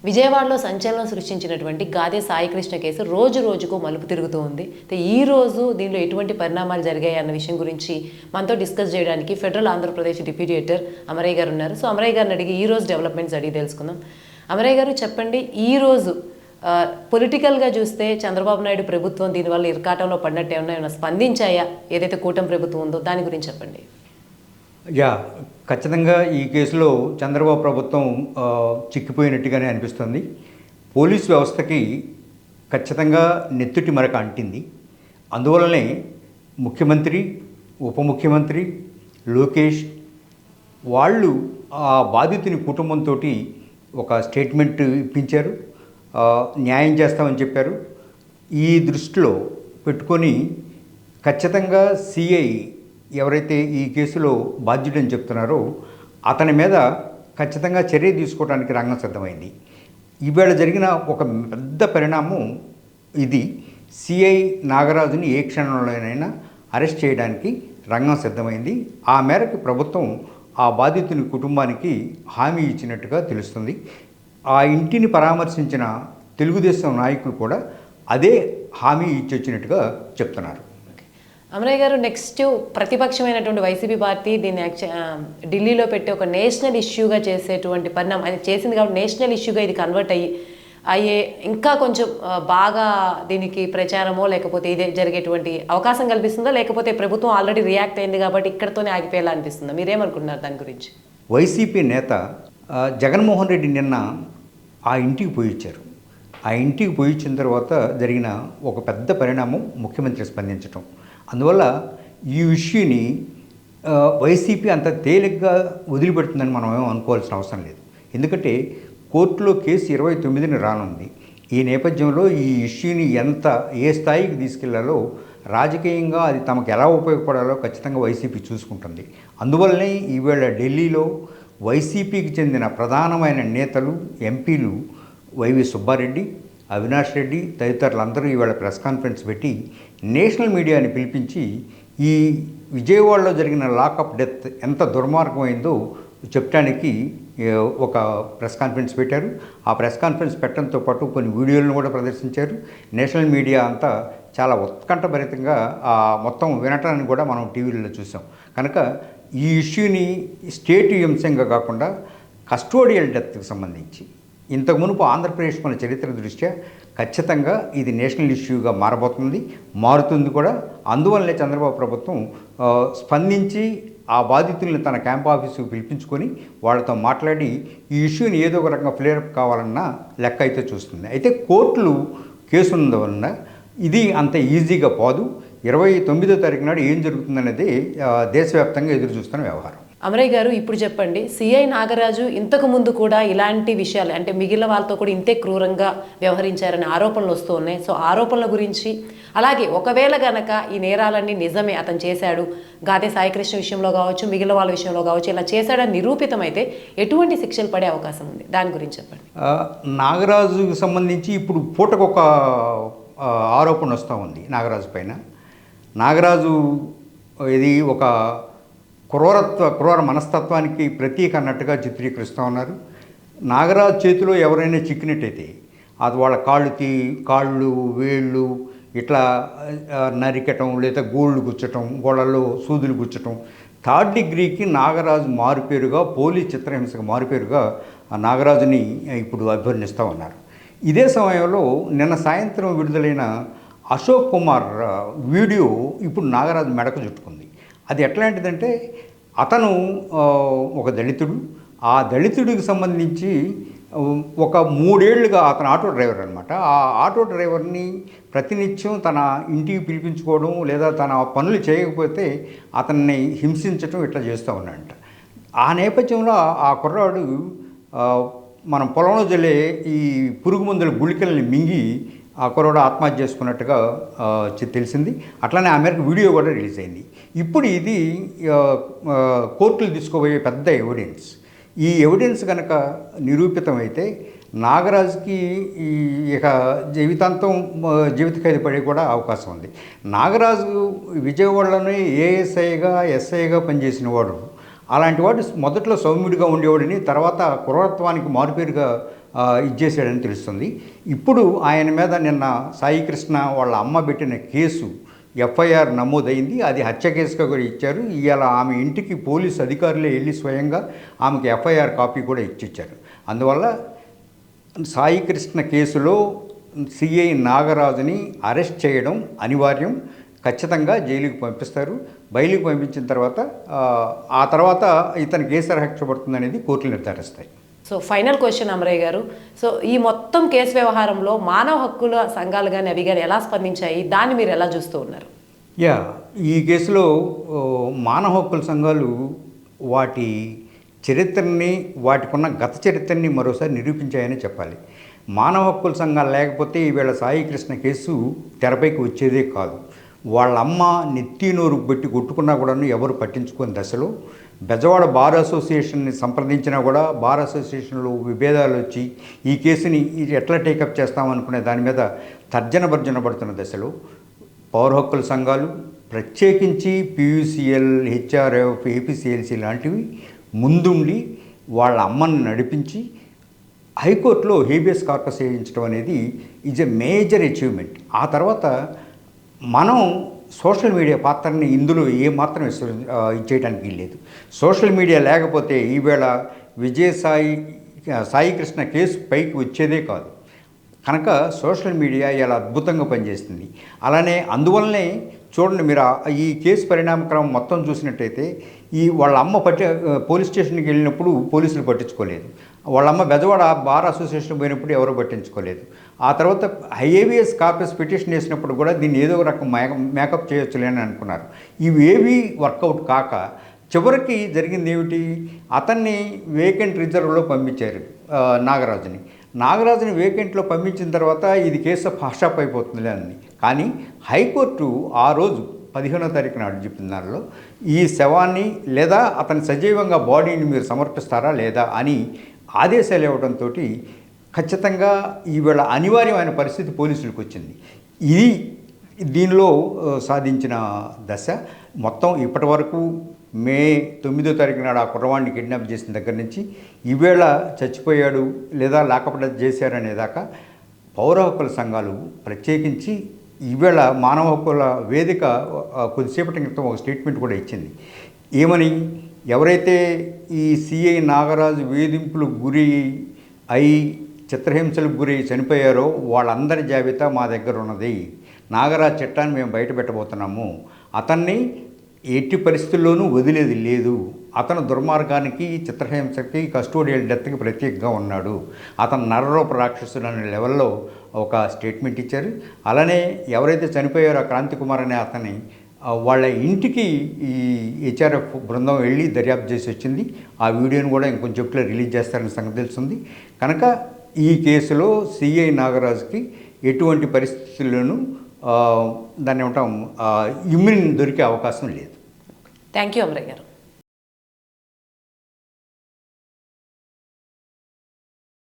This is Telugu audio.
విజయవాడలో సంచలనం సృష్టించినటువంటి గాదే సాయికృష్ణ కేసు రోజు రోజుకు మలుపు తిరుగుతూ ఉంది. ఈ రోజు దీనిలో ఎటువంటి పరిణామాలు జరిగాయి అన్న విషయం గురించి మనతో డిస్కస్ చేయడానికి federal Andhra Pradesh deputy editor Amarayya గారు ఉన్నారు. సో అమరయ్య గారిని అడిగి ఈ రోజు డెవలప్మెంట్స్ అడిగి తెలుసుకుందాం. అమరయ్య గారు చెప్పండి, ఈ రోజు పొలిటికల్గా చూస్తే చంద్రబాబు నాయుడు ప్రభుత్వం దీనివల్ల ఇరకాటంలో పడినట్టు ఏమైనా స్పందించాయా? ఏదైతే కూటమి ప్రభుత్వం ఉందో దాని గురించి చెప్పండి. ఖచ్చితంగా ఈ కేసులో చంద్రబాబు ప్రభుత్వం చిక్కిపోయినట్టుగానే అనిపిస్తుంది. పోలీస్ వ్యవస్థకి ఖచ్చితంగా నెత్తుటి మరక అంటింది. అందువల్లనే ముఖ్యమంత్రి, ఉప ముఖ్యమంత్రి, లోకేష్ వాళ్ళు ఆ బాధితుని కుటుంబంతో ఒక స్టేట్మెంట్ ఇప్పించారు, న్యాయం చేస్తామని చెప్పారు. ఈ దృష్టిలో పెట్టుకొని ఖచ్చితంగా సిఐ ఎవరైతే ఈ కేసులో బాధ్యుడని చెప్తున్నారో అతని మీద ఖచ్చితంగా చర్య తీసుకోవడానికి రంగం సిద్ధమైంది. ఈవేళ జరిగిన ఒక పెద్ద పరిణామం ఇది. సిఐ నాగరాజుని ఏ క్షణంలోనైనా అరెస్ట్ చేయడానికి రంగం సిద్ధమైంది. ఆ మేరకు ప్రభుత్వం ఆ బాధితుని కుటుంబానికి హామీ ఇచ్చినట్టుగా తెలుస్తుంది. ఆ ఇంటిని పరామర్శించిన తెలుగుదేశం నాయకులు కూడా అదే హామీ ఇచ్చొచ్చినట్టుగా చెప్తున్నారు. అమరయ్య గారు, నెక్స్ట్ ప్రతిపక్షమైనటువంటి వైసీపీ పార్టీ దీన్ని ఢిల్లీలో పెట్టి ఒక నేషనల్ ఇష్యూగా చేసేటువంటి పరిణామం అది చేసింది. కాబట్టి నేషనల్ ఇష్యూగా ఇది కన్వర్ట్ అయ్యే ఇంకా కొంచెం బాగా దీనికి ప్రచారమో లేకపోతే ఇదే జరిగేటువంటి అవకాశం కల్పిస్తుందా, లేకపోతే ప్రభుత్వం ఆల్రెడీ రియాక్ట్ అయింది కాబట్టి ఇక్కడతోనే ఆగిపోయేలా అనిపిస్తుందా? మీరేమనుకుంటున్నారు దాని గురించి? వైసీపీ నేత జగన్మోహన్ రెడ్డి నిన్న ఆ ఇంటికి పోయి ఇచ్చారు. ఆ ఇంటికి పోయి ఇచ్చిన తర్వాత జరిగిన ఒక పెద్ద పరిణామం ముఖ్యమంత్రి స్పందించటం. అందువల్ల ఈ ఇష్యూని వైసీపీ అంత తేలిగ్గా వదిలిపెడుతుందని మనం ఏమో అనుకోవాల్సిన అవసరం లేదు. ఎందుకంటే కోర్టులో కేసు 29ని రానుంది. ఈ నేపథ్యంలో ఈ ఇష్యూని ఏ స్థాయికి తీసుకెళ్లాలో, రాజకీయంగా అది తమకు ఎలా ఉపయోగపడాలో ఖచ్చితంగా వైసీపీ చూసుకుంటుంది. అందువల్లనే ఈవేళ ఢిల్లీలో వైసీపీకి చెందిన ప్రధానమైన నేతలు, ఎంపీలు వైవి సుబ్బారెడ్డి, అవినాష్ రెడ్డి తదితరులందరూ ఈవేళ ప్రెస్ కాన్ఫరెన్స్ పెట్టి నేషనల్ మీడియాని పిలిపించి ఈ విజయవాడలో జరిగిన లాకప్ డెత్ ఎంత దుర్మార్గమైందో చెప్పడానికి ఒక ప్రెస్ కాన్ఫరెన్స్ పెట్టారు. ఆ ప్రెస్ కాన్ఫరెన్స్ పెట్టడంతో పాటు కొన్ని వీడియోలను కూడా ప్రదర్శించారు. నేషనల్ మీడియా అంతా చాలా ఉత్కంఠభరితంగా మొత్తం వినటాన్ని కూడా మనం టీవీలలో చూసాం. కనుక ఈ ఇష్యూని స్టేట్ అంశంగా కాకుండా కస్టోడియల్ డెత్కి సంబంధించి ఇంతకు మునుపు ఆంధ్రప్రదేశ్ మన చరిత్ర దృష్ట్యా ఖచ్చితంగా ఇది నేషనల్ ఇష్యూగా మారుతుంది కూడా. అందువల్లనే చంద్రబాబు ప్రభుత్వం స్పందించి ఆ బాధితుల్ని తన క్యాంప్ ఆఫీసుకు పిలిపించుకొని వాళ్ళతో మాట్లాడి ఈ ఇష్యూని ఏదో ఒక రకంగా ఫ్లేరప్ కావాలన్న లెక్క అయితే చూస్తుంది. అయితే కోర్టులు కేసు ఉన్నందువలన ఇది అంత ఈజీగా పోదు. 29వ తారీఖు నాడు ఏం జరుగుతుందనేది దేశవ్యాప్తంగా ఎదురు చూస్తున్న వ్యవహారం. అమరయ్య గారు, ఇప్పుడు చెప్పండి, సిఐ నాగరాజు ఇంతకు ముందు కూడా ఇలాంటి విషయాలు అంటే మిగిలిన వాళ్ళతో కూడా ఇంతే క్రూరంగా వ్యవహరించారనే ఆరోపణలు వస్తూ ఉన్నాయి. సో ఆరోపణల గురించి, అలాగే ఒకవేళ గనక ఈ నేరాలన్నీ నిజమే అతను చేశాడు, గాదే సాయికృష్ణ విషయంలో కావచ్చు, మిగిలిన వాళ్ళ విషయంలో కావచ్చు, ఇలా చేశాడని నిరూపితమైతే ఎటువంటి శిక్షలు పడే అవకాశం ఉంది? దాని గురించి చెప్పండి. నాగరాజుకు సంబంధించి ఇప్పుడు పూటకొక ఆరోపణ వస్తూ ఉంది నాగరాజు పైన. నాగరాజు ఇది ఒక క్రూర మనస్తత్వానికి ప్రతీక అన్నట్టుగా చిత్రీకరిస్తూ ఉన్నారు. నాగరాజు చేతిలో ఎవరైనా చిక్కినట్టయితే అది వాళ్ళ కాళ్ళు వేళ్ళు ఇట్లా నరికటం, లేదా గోళ్ళు గుచ్చటం, గోళ్ళల్లో సూదులు గుచ్చటం, 3rd డిగ్రీకి నాగరాజు మారుపేరుగా, పోలీస్ చిత్రహింసకు మారుపేరుగా నాగరాజుని ఇప్పుడు అభివర్ణిస్తూ ఉన్నారు. ఇదే సమయంలో నిన్న సాయంత్రం విడుదలైన అశోక్ కుమార్ వీడియో ఇప్పుడు నాగరాజు మెడకు చుట్టుకుంది. అది ఎట్లాంటిదంటే, అతను ఒక దళితుడు. ఆ దళితుడికి సంబంధించి ఒక 3 ఏళ్లుగా అతను ఆటో డ్రైవర్ అనమాట. ఆ ఆటో డ్రైవర్ని ప్రతినిత్యం తన ఇంటికి పిలిపించుకోవడం, లేదా తన పనులు చేయకపోతే అతన్ని హింసించడం ఇట్లా చేస్తూ ఉన్నాడంట. ఆ నేపథ్యంలో ఆ కుర్రాడు మనం పొలంలో జల్లే ఈ పురుగు మందుల గుళికల్ని మింగి ఆ కుర్రాడు ఆత్మహత్య చేసుకున్నట్టుగా తెలిసింది. అట్లానే ఆ మేరకు వీడియో కూడా రిలీజ్ అయింది. ఇప్పుడు ఇది కోర్టులు తీసుకోబోయే పెద్ద ఎవిడెన్స్. ఈ ఎవిడెన్స్ కనుక నిరూపితమైతే నాగరాజుకి ఇక జీవిత ఖైదు పడే కూడా అవకాశం ఉంది. నాగరాజు విజయవాడలోనే ఏఎస్ఐగా, ఎస్ఐగా పనిచేసిన వాడు. అలాంటి వాడు మొదట్లో సౌమ్యుడిగా ఉండేవాడిని, తర్వాత క్రూరత్వానికి మారుపేరుగా ఇచ్చేసాడని తెలుస్తుంది. ఇప్పుడు ఆయన మీద నిన్న సాయి కృష్ణ వాళ్ళ అమ్మ పెట్టిన కేసు ఎఫ్ఐఆర్ నమోదైంది. అది హత్య కేసుగా కూడా ఇచ్చారు. ఇవాళ ఆమె ఇంటికి పోలీసు అధికారులే వెళ్ళి స్వయంగా ఆమెకి ఎఫ్ఐఆర్ కాపీ కూడా ఇచ్చిచ్చారు. అందువల్ల సాయి కృష్ణ కేసులో సిఐ నాగరాజుని అరెస్ట్ చేయడం అనివార్యం. ఖచ్చితంగా జైలుకి పంపిస్తారు. బయలుకి పంపించిన తర్వాత ఆ తర్వాత ఇతనికి ఏ శిక్ష పడుతుంది అనేది కోర్టులు నిర్ధారిస్తాయి. సో ఫైనల్ క్వశ్చన్ అమరయ్య గారు, సో ఈ మొత్తం కేసు వ్యవహారంలో మానవ హక్కుల సంఘాలు కానీ అవి కానీ ఎలా స్పందించాయి, దాన్ని మీరు ఎలా చూస్తూ ఉన్నారు? ఈ కేసులో మానవ హక్కుల సంఘాలు వాటి చరిత్రని, వాటికున్న గత చరిత్రని మరోసారి నిరూపించాయని చెప్పాలి. మానవ హక్కుల సంఘాలు లేకపోతే ఈవేళ సాయి కృష్ణ కేసు తెరపైకి వచ్చేదే కాదు. వాళ్ళ అమ్మ నెత్తినోరు పెట్టి కొట్టుకున్నా కూడా ఎవరు పట్టించుకునే దశలో బెజవాడ బార్ అసోసియేషన్ని సంప్రదించినా కూడా బార్ అసోసియేషన్లో విభేదాలు వచ్చి ఈ కేసుని ఎట్లా టేకప్ చేస్తామనుకునే దాని మీద తర్జన భర్జన పడుతున్న దశలో పౌర హక్కుల సంఘాలు, ప్రత్యేకించి PUCL, HRF, APCLC లాంటివి ముందుండి వాళ్ళ అమ్మని నడిపించి హైకోర్టులో హేబియస్ కార్పస్ వేయించడం అనేది ఈజ్ ఎ మేజర్ అచీవ్మెంట్. ఆ తర్వాత మనం సోషల్ మీడియా పాత్రని ఇందులో ఏమాత్రం ఇచ్చేయడానికి లేదు. సోషల్ మీడియా లేకపోతే ఈవేళ సాయి కృష్ణ కేసు పైకి వచ్చేదే కాదు. కనుక సోషల్ మీడియా ఇలా అద్భుతంగా పనిచేస్తుంది. అలానే అందువల్లనే చూడండి, మీరు ఈ కేసు పరిణామక్రమం మొత్తం చూసినట్టయితే వాళ్ళ అమ్మ పోలీస్ స్టేషన్కి వెళ్ళినప్పుడు పోలీసులు పట్టించుకోలేదు. వాళ్ళమ్మ బెజవాడ బార్ అసోసియేషన్ పోయినప్పుడు ఎవరూ పట్టించుకోలేదు. ఆ తర్వాత హేబియస్ కార్పస్ పిటిషన్ వేసినప్పుడు కూడా దీన్ని ఏదో ఒక రకం మేకప్ చేయొచ్చులే అని అనుకున్నారు. ఇవేవి వర్కౌట్ కాక చివరికి జరిగింది ఏమిటి, అతన్ని వేకెంట్ రిజర్వ్లో పంపించారు నాగరాజుని వేకెంట్లో పంపించిన తర్వాత ఇది కేసు ఫాస్టాప్ అయిపోతుంది అని. కానీ హైకోర్టు ఆ రోజు 15వ తారీఖు నాడు చెప్పిన దానిలో ఈ శవాన్ని లేదా అతని సజీవంగా బాడీని మీరు సమర్పిస్తారా లేదా అని ఆదేశాలు ఇవ్వడంతో ఖచ్చితంగా ఈవేళ అనివార్యమైన పరిస్థితి పోలీసులకు వచ్చింది. ఇది దీనిలో సాధించిన దశ. మొత్తం ఇప్పటి వరకు మే 9వ తారీఖు నాడు ఆ కుర్రవాడిని కిడ్నాప్ చేసిన దగ్గర నుంచి ఈవేళ చచ్చిపోయాడు లేదా లేకపోతే చేశారనేదాకా పౌర హక్కుల సంఘాలు ప్రత్యేకించి ఈవేళ మానవ హక్కుల వేదిక కొద్దిసేపటి క్రితం ఒక స్టేట్మెంట్ కూడా ఇచ్చింది. ఏమని, ఎవరైతే ఈ సిఐ నాగరాజు వేధింపులకు గురి అయి చిత్రహింసలకు గురి చనిపోయారో వాళ్ళందరి జాబితా మా దగ్గర ఉన్నది. నాగరాజు చట్టాన్ని మేము బయట పెట్టబోతున్నాము. అతన్ని ఎట్టి పరిస్థితుల్లోనూ వదిలేది లేదు. అతను దుర్మార్గానికి, చిత్రహింసకి, కస్టోడియల్ డెత్కి ప్రత్యేకంగా ఉన్నాడు. అతను నరరూప రాక్షసుడు అనే లెవెల్లో ఒక స్టేట్మెంట్ ఇచ్చారు. అలానే ఎవరైతే చనిపోయారో క్రాంతి కుమార్ అనే అతని వాళ్ళ ఇంటికి ఈ HRF బృందం వెళ్ళి దర్యాప్తు చేసి వచ్చింది. ఆ వీడియోని కూడా ఇంకొంచెంలో రిలీజ్ చేస్తారని సంగతి తెలుస్తుంది. కనుక ఈ కేసులో సిఐ నాగరాజుకి ఎటువంటి పరిస్థితుల్లోనూ దాన్ని ఏమంటాం ఇమ్యూన్ దొరికే అవకాశం లేదు. థ్యాంక్ యూ అమరయ్య గారు.